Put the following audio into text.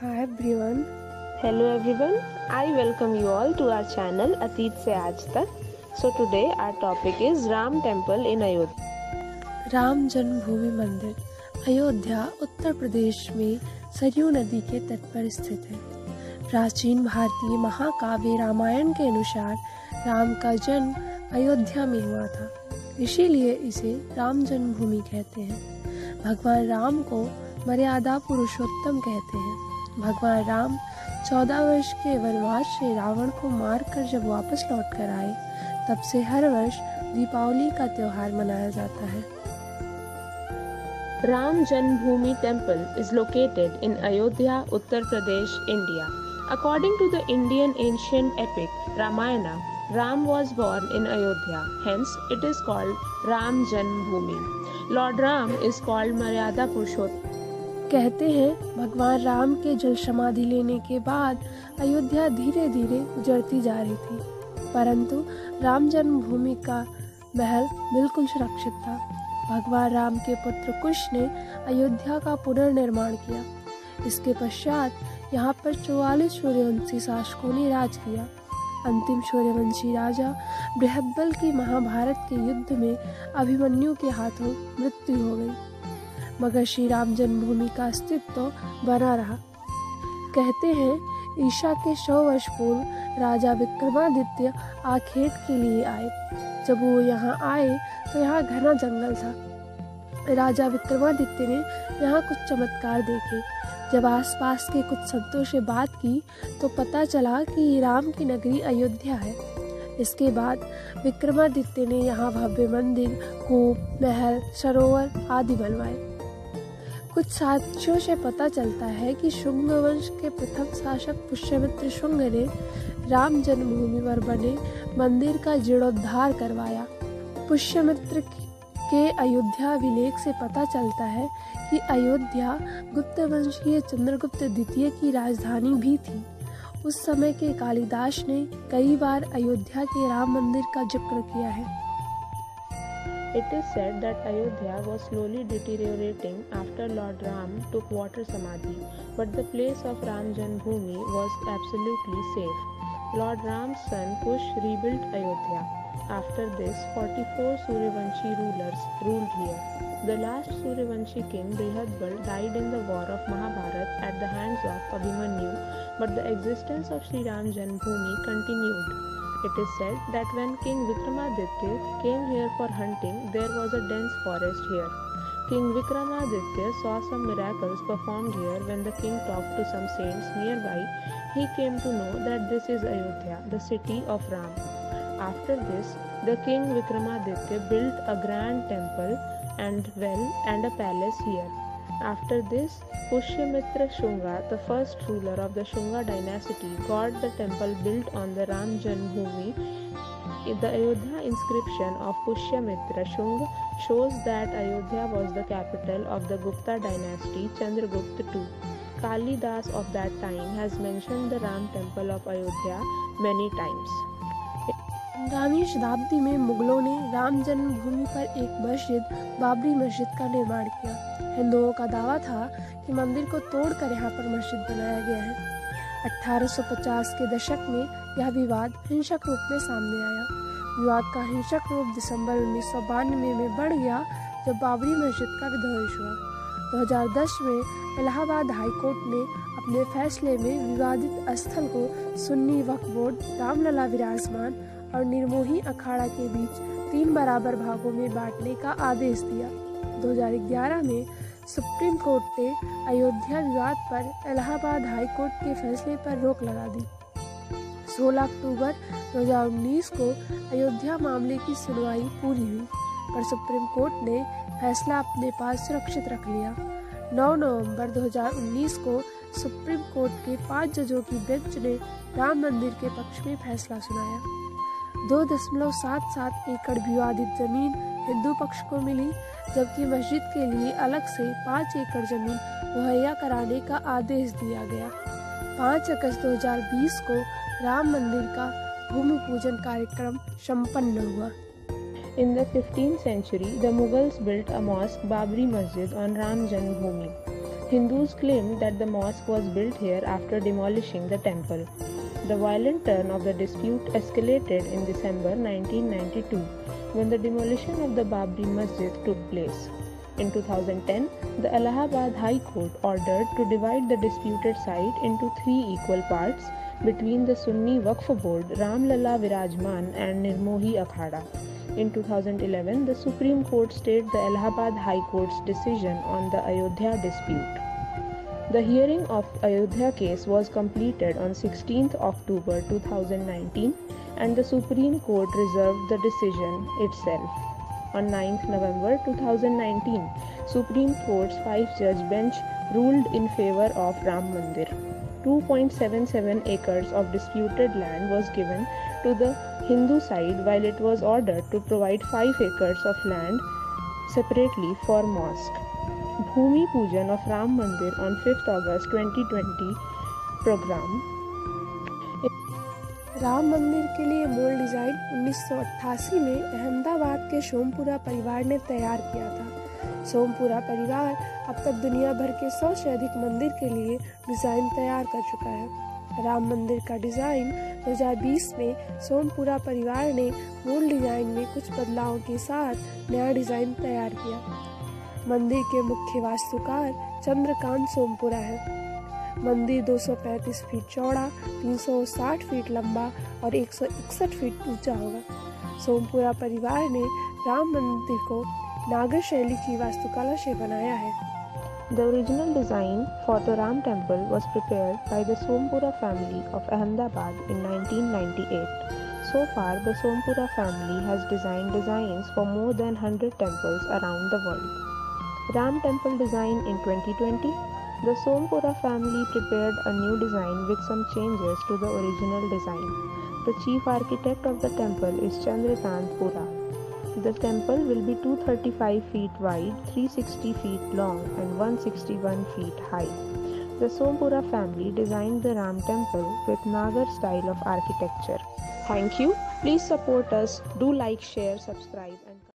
Hi everyone. Hello everyone, I welcome you all to our channel अतीत से आज तक. So today our topic is Ram Temple in Ayodhya. Ram जन्मभूमि मंदिर अयोध्या उत्तर प्रदेश में सरयू नदी के तट पर स्थित है। प्राचीन भारतीय महाकाव्य रामायण के अनुसार राम का जन्म अयोध्या में हुआ था, इसीलिए इसे राम जन्मभूमि कहते हैं। भगवान राम को मर्यादा पुरुषोत्तम कहते हैं। भगवान राम 14 वर्ष के वनवास से रावण को मारकर जब वापस लौट कर आए, तब से हर वर्ष दीपावली का त्योहार मनाया जाता है। Ram Janmabhoomi Temple is located in Ayodhya, Uttar Pradesh, India. According to the Indian ancient epic Ramayana, Ram was born in Ayodhya, hence it is called Ram Janmabhoomi. Lord Ram is called Maryada Purushottam. कहते हैं भगवान राम के जल समाधि लेने के बाद अयोध्या धीरे धीरे उजड़ती जा रही थी, परंतु राम जन्मभूमि का महल बिल्कुल सुरक्षित था। भगवान राम के पुत्र कुश ने अयोध्या का पुनर्निर्माण किया। इसके पश्चात यहाँ पर 44 सूर्यवंशी शासकों ने राज किया। अंतिम सूर्यवंशी राजा बृहद्बल की महाभारत के युद्ध में अभिमन्यु के हाथों मृत्यु हो गई, मगर श्री राम जन्मभूमि का अस्तित्व बना रहा। कहते हैं ईशा के 100 वर्ष पूर्व राजा विक्रमादित्य आखेट के लिए आए। जब वो यहाँ आए तो यहाँ घना जंगल था। राजा विक्रमादित्य ने यहाँ कुछ चमत्कार देखे। जब आसपास के कुछ संतों से बात की तो पता चला कि राम की नगरी अयोध्या है। इसके बाद विक्रमादित्य ने यहाँ भव्य मंदिर, कूप, महल, सरोवर आदि बनवाए। कुछ साक्ष्यों से पता चलता है कि शुंग वंश के प्रथम शासक पुष्यमित्र शुंग ने राम जन्मभूमि पर बने मंदिर का जीर्णोद्धार करवाया। पुष्यमित्र के अयोध्या अभिलेख से पता चलता है कि अयोध्या गुप्त वंशीय चंद्रगुप्त द्वितीय की राजधानी भी थी। उस समय के कालिदास ने कई बार अयोध्या के राम मंदिर का जिक्र किया है। It is said that Ayodhya was slowly deteriorating after Lord Ram took water samadhi, but the place of Ram Janmabhoomi was absolutely safe. Lord Ram's son Kush rebuilt Ayodhya. After this, 44 Suryavanshi rulers ruled here. The last Suryavanshi king Brihadbal died in the war of Mahabharat at the hands of Abhimanyu, but the existence of Sri Ram Janmabhoomi continued. It is said that when King Vikramaditya came here for hunting, there was a dense forest here. King Vikramaditya saw some miracles performed here. When the king talked to some saints nearby, he came to know that this is Ayodhya, the city of Ram. After this, the king Vikramaditya built a grand temple and well and a palace here. After this, Pushyamitra Shunga, the first ruler of the Shunga dynasty, got the temple built on the Ram Janmabhoomi. The Ayodhya inscription of Pushyamitra Shunga shows that Ayodhya was the capital of the Gupta dynasty, Chandragupta II. Kalidas of that time has mentioned the Ram temple of Ayodhya many times. 15वीं शताब्दी में मुगलों ने राम जन्मभूमि पर एक मस्जिद, बाबरी मस्जिद का निर्माण किया। हिंदुओं का दावा था कि मंदिर को तोड़कर यहाँ पर मस्जिद बनाया गया है। 1850 के दशक में यह विवाद हिंसक रूप में सामने आया। विवाद का हिंसक रूप दिसंबर 1992 में बढ़ गया, जब बाबरी मस्जिद का विध्वंस हुआ। 2010 में इलाहाबाद हाईकोर्ट ने अपने फैसले में विवादित स्थल को सुन्नी वक्फ बोर्ड, रामलला विराजमान और निर्मोही अखाड़ा के बीच 3 बराबर भागों में बांटने का आदेश दिया। 2011 में सुप्रीम कोर्ट ने अयोध्या विवाद पर इलाहाबाद हाई कोर्ट के फैसले पर रोक लगा दी। 16 अक्टूबर 2019 को अयोध्या मामले की सुनवाई पूरी हुई, पर सुप्रीम कोर्ट ने फैसला अपने पास सुरक्षित रख लिया। 9 नवंबर 2019 को सुप्रीम कोर्ट के 5 जजों की बेंच ने राम मंदिर के पक्ष में फैसला सुनाया। 2.77 एकड़ विवादित जमीन हिंदू पक्ष को मिली, जबकि मस्जिद के लिए अलग से 5 एकड़ जमीन मुहैया कराने का आदेश दिया गया। 5 अगस्त 2020 को राम मंदिर का भूमि पूजन कार्यक्रम संपन्न हुआ। In the 15th century, the Mughals built a mosque, Babri Masjid, on Ram Janmabhoomi. Hindus claimed that the mosque was built here after demolishing the temple. The violent turn of the dispute escalated in December 1992 when the demolition of the Babri Masjid took place. In 2010, the Allahabad High Court ordered to divide the disputed site into 3 equal parts between the Sunni Waqf Board, Ram Lalla Virajman and Nirmohi Akhada. In 2011, the Supreme Court stayed the Allahabad High Court's decision on the Ayodhya dispute. The hearing of Ayodhya case was completed on 16th October 2019 and the Supreme Court reserved the decision itself. On 9th November 2019, Supreme Court's 5-judge bench ruled in favor of Ram Mandir. 2.77 acres of disputed land was given to the Hindu side while it was ordered to provide 5 acres of land separately for mosque. Bhumi Pujan of Ram Mandir on 5th August 2020 program. Ram मंदिर के लिए मूल design 1988 में अहमदाबाद के सोमपुरा परिवार ने तैयार किया था। सोमपुरा परिवार अब तक दुनिया भर के 100 से अधिक मंदिर के लिए डिज़ाइन तैयार कर चुका है। राम मंदिर का डिज़ाइन 2020 में सोमपुरा परिवार ने मूल डिज़ाइन में कुछ बदलावों के साथ नया डिज़ाइन तैयार किया। मंदिर के मुख्य वास्तुकार चंद्रकांत सोमपुरा है। मंदिर 235 फीट चौड़ा, 360 फीट लंबा और 161 फीट ऊंचा होगा। सोमपुरा परिवार ने राम मंदिर को नागर शैली की वास्तुकला से बनाया है। The original design for the Ram temple was prepared by the Sompura family of Ahmedabad in 1998. So far, the Sompura family has designed designs for more than 100 temples around the world. Ram temple design in 2020, the Sompura family prepared a new design with some changes to the original design. The chief architect of the temple is Chandrakant Pura. The temple will be 235 feet wide, 360 feet long and 161 feet high. The Sompura family designed the Ram temple with Nagar style of architecture. Thank you. Please support us. Do like, share, subscribe.